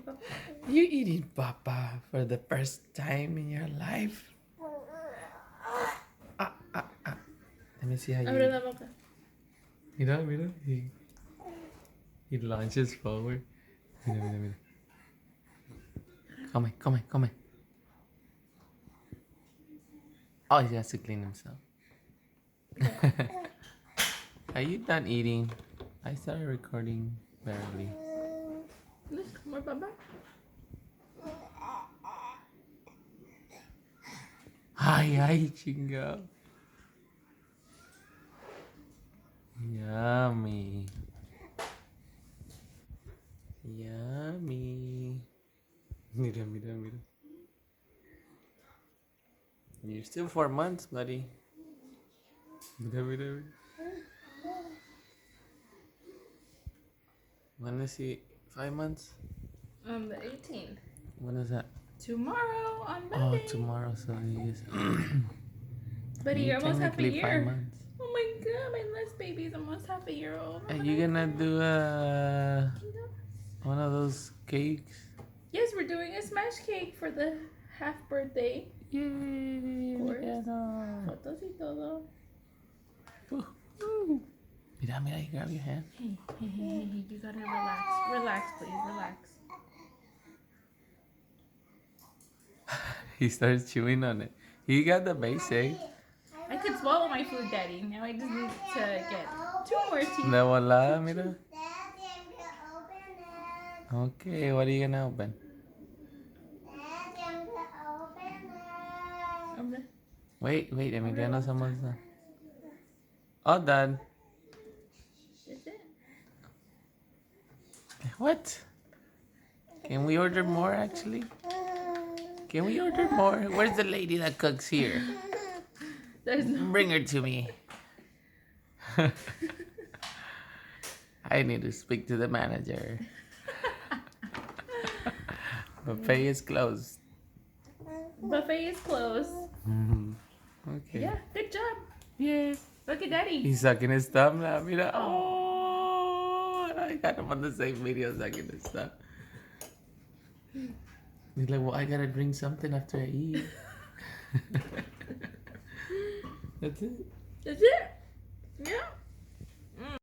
Papa. You eating papa for the first time in your life? Let me see how Abre you la boca. Mira. He launches forward. Mira. Come. Oh, he has to clean himself. Are you done eating? I started recording barely. Look, more Papa. Ay, chinga. Yummy. Mira. You're still 4 months, buddy. Mira. When is he? 5 months? On the 18th. When is that? Tomorrow on Oh, Monday. tomorrow, so he is. But you're almost half a technically year. 5 months. Oh my god, my last baby's almost half a year old. Are you gonna do one of those cakes? Yes, we're doing a smash cake for the half birthday. Yay! Of course. Emiliano. Fotos y todo. Woohoo. Mira, you grab your hand. Hey, you gotta relax. Relax, please, relax. He starts chewing on it. He got the basic. I could swallow my food, Daddy. Now I just need to get 2 more teeth. De volada, mira. Okay, what are you gonna open? Wait, Emiliano's almost done. All done. That's it. What? Can we order more, actually? Can we order more? Where's the lady that cooks here? There's no. Bring her to me. I need to speak to the manager. Buffet is closed. Buffet is closed. Okay. Yeah, good job. Yeah. Look at Daddy. He's sucking his thumb now. Mira. Oh, I got him on the same video sucking his thumb. He's like, well, I gotta drink something after I eat. That's it. That's it. Yeah.